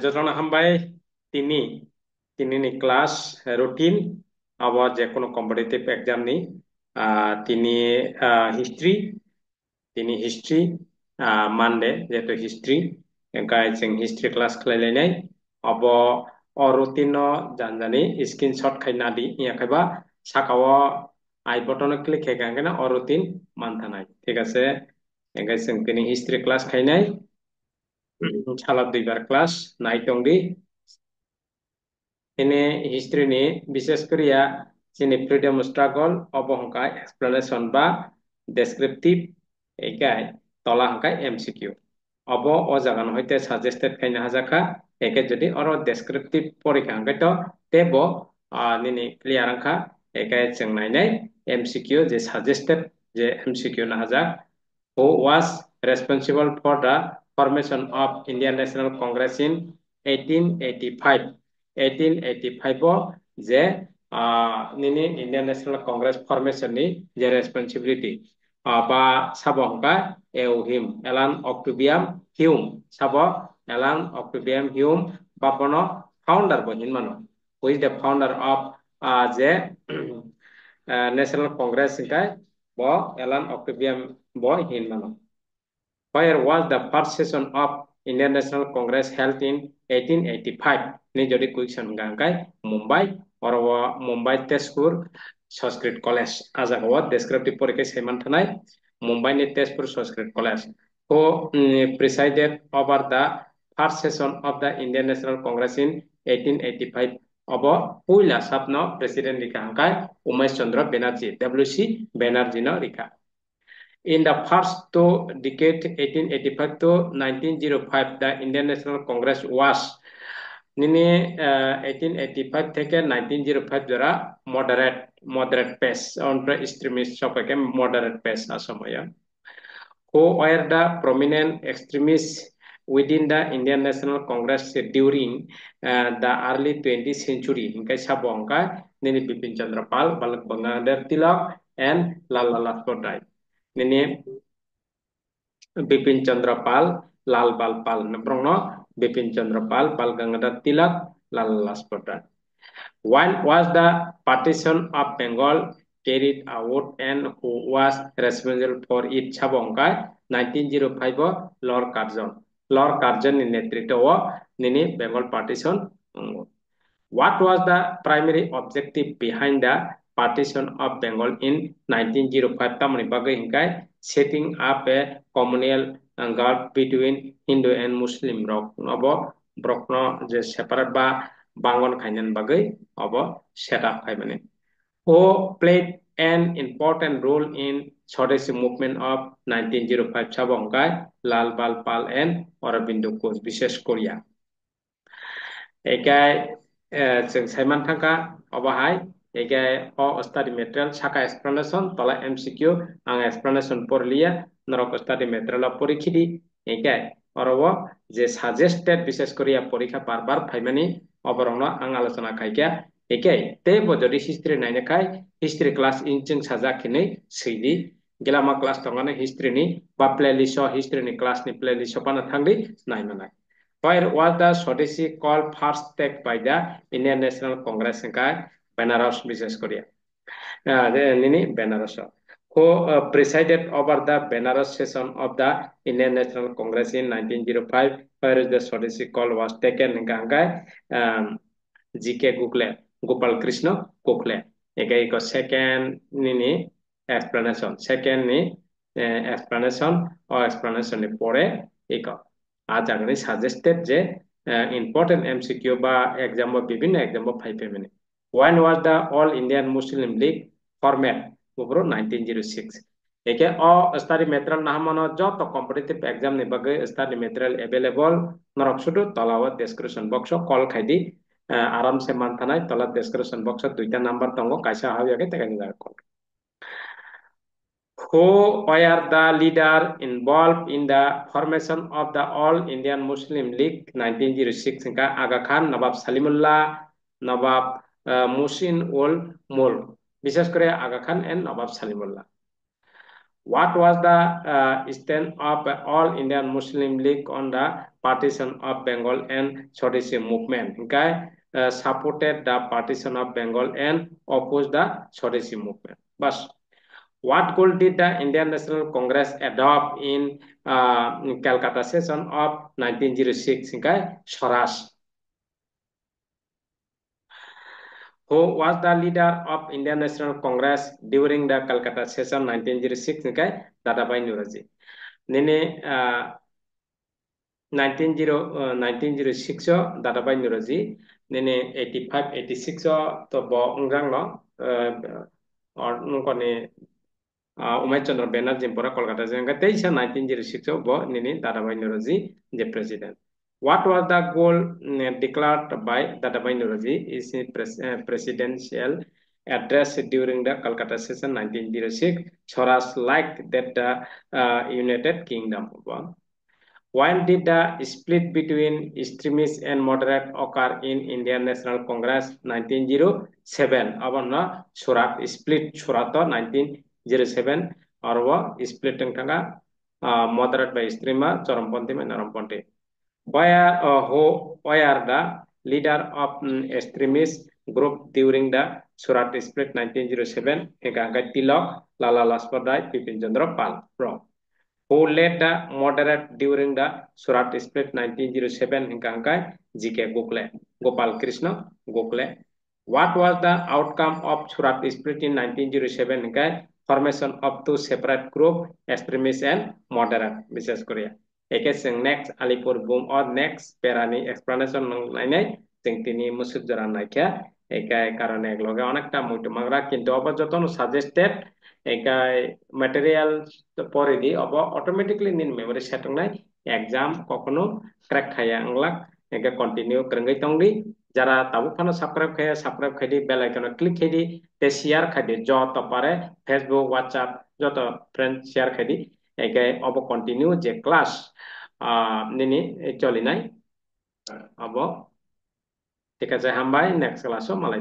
যতনা হামবাই তিনি তিনি ni class routine আবার যে কোনো কম্পিটিটিভ এক্সাম ni তিনি হিস্ট্রি তিনি হিস্ট্রি মানডে যেহেতু হিস্ট্রি এंखाय जों हिस्ट्री क्लास खालायलायनाय अब अ रुटिन जानजानि स्क्रिनशट खायना दि ইয়াখাইবা সাকাও আই বটন ক্লিক খাইগাंगेना अ रुटिन মানথানাय ঠিক আছে এंखाय जों তিনি হিস্ট্রি ক্লাস খাইনাय সালা দুইবার ক্লাস নাইটংদি ini history ni বিশেষ করিয়া চিনি ফ্রিডম স্ট্রাগল অবহংকায় এক্সপ্লেনেশন বা ডেসক্রিপটিভ একাই তলা হংকায় এমসিকিউ অব ও জাগান হইতে সাজেস্টেড খাইনা হাজাকা একে যদি অর ডেসক্রিপটিভ পরীক্ষা হংকায় তো তেব নিনি ক্লিয়ার হংকা একাই जों নাইনাই এমসিকিউ যে সাজেস্টেড যে এমসিকিউ না হাজাক who was responsible for the formation of Indian National Congress in 1885 1885 যে নিনি Indian national Congress formation ni যে রেসপন্সিবিলিটি বা সাব হংকা এউহিম এলান অক্টোবিয়াম হিউম সাব এলান অক্টোবিয়াম হিউম বাপনো ফাউন্ডার বহিন মানো who is the founder of যে ন্যাশনাল কংগ্রেস হিংকাय ব এলান অক্টোবিয়াম ব হিন মানো where was the first session of Indian National Congress held in 1885? Ni jodi question gangkai Mumbai or Mumbai Tezpur Sanskrit College. Ajawa descriptive porike seman thanai Mumbai ni Tezpur Sanskrit College. Who presided over the first session of the Indian National Congress in 1885? Obo puila sapno president rika hangkai Umesh Chandra Banerjee WC Banerjee no rika. In the first two decades, 1885 to 1905, the Indian National Congress was nini 1885 থেকে 1905 যারা moderate pace on extremist সবাইকে moderate pace asamaya who were the prominent extremists within the Indian National Congress during the early 20th century hingkai sabo hingkai nini Bipin Chandra Pal Balak Bangadar Tilak and Lala Lajpat Rai nini Bipin Chandra Pal, Lal Bal Pal. Naprongno Bipin Chandra Pal, Bal Gangadhar Tilak, Lal Lajpat Rai. When was the partition of Bengal carried out and who was responsible for it? Chabongkai 1905 Lord Curzon. Lord Curzon in নেতৃত্ব nini Bengal partition. What was the primary objective behind the partition of Bengal in 1905? Tamani bagai hingkai setting up a communal gulf between Hindu and Muslim rock. Abo brokno je separate ba bangon kainan bagai abo set up kai mane. Who played an important role in Swadeshi movement of 1905 Chabongkai, Lal Bal Pal and Aurobindo Ghosh, Bishesh Korea. Ekai जों सायमान थांखा अबाहाय एगाय अ study material साका explanation तला MCQ आं explanation पढ़लिया नरक study material परीक्षिदी एगाय अरबो जे suggested विशेष करिया परीक्षा बार बार फाइमानी अबरंनो आं आलोचना खायकिया एगाय ते बजडी हिस्ट्री नायनखाय हिस्ट्री क्लास इंचिं साजाखिनै सैदि गेलामा क्लास तंगाने हिस्ट्री नि बा प्लेलिस्ट हिस्ट्री नि क्लास नि प्लेलिस्ट पाना थांदि नायमानाय Where was the Swadeshi call first take by the Indian National Congress in Benares, British Korea? Nini Benares. Who presided over the Benares session of the Indian National Congress in 1905, where the Swadeshi call was taken in Gangai, G.K. Gokhale, Gopal Krishna Gokhale. Again, second nini explanation. Second ni explanation or explanation ni pore iko. आज आगनी suggested যে important MCQ বা exam বা বিভিন্ন exam বা 5 minute. When was the All Indian Muslim League formed? Ubro 1906. Eke o study material nahamano joto competitive exam ni bagai study material available norok sudu talawat description box call khaidi aram se mantanai talat description box duita number tongo kaisa hawi age tekani call. Who were the leader involved in the formation of the All Indian Muslim League 1906? Aga Khan, Nawab Salimullah, Nawab Muhsin ul Mulk. বিশেষ করে Aga Khan and Nawab Salimullah. What was the stand of All Indian Muslim League on the partition of Bengal and Swadeshi movement? Okay, supported the partition of Bengal and opposed the Swadeshi movement. But what goal did the Indian National Congress adopt in Calcutta session of 1906? Okay, Swaraj. Who was the leader of Indian National Congress during the Calcutta session 1906? Okay, Dadabhai Naoroji. Nene 1906 Dadabhai Naoroji. Nene 85-86 to bo ungrang no or nungkone Umay Chandra Banerjee pora Kolkata jengga teisa 1906 bo nini Dadabhai Naoroji the president. What was the goal declared by Dadabhai Naoroji is in presidential address during the Calcutta session 1906? Swaraj liked that the United Kingdom. When did the split between extremists and moderate occur in Indian National Congress 1907? Abana surat split surato 1907 arwa split tengkanga moderate by extrema choromponti and naromponti. Why are the leader of extremist group during the surat split 1907? Hingga Tilak, Lala Lajpat Rai, Bipin Chandra Pal. Wrong. Who led the moderate during the Surat split 1907 hingga G.K. Gopal Krishna Gokhale. What was the outcome of Surat split in 1907 hingga formation of two separate group, extremist and moderate, Mrs. Korea. Eke sing next Alipur boom or next perani explanation nang sing tini musud jaran naikya eke karone egloge onekta muitu mangra kintu apajoton suggested eke material pore di apa automatically nin memory setting nai exam kokono crack khaya anglak eke continue krengai tongdi jara tabu phano subscribe khadi bell icon click khadi te share khadi joto pare Facebook WhatsApp joto friend share khadi eke obo continue je class nini choli nai abo ঠিক আছে হামবাই next ক্লাসও মালাই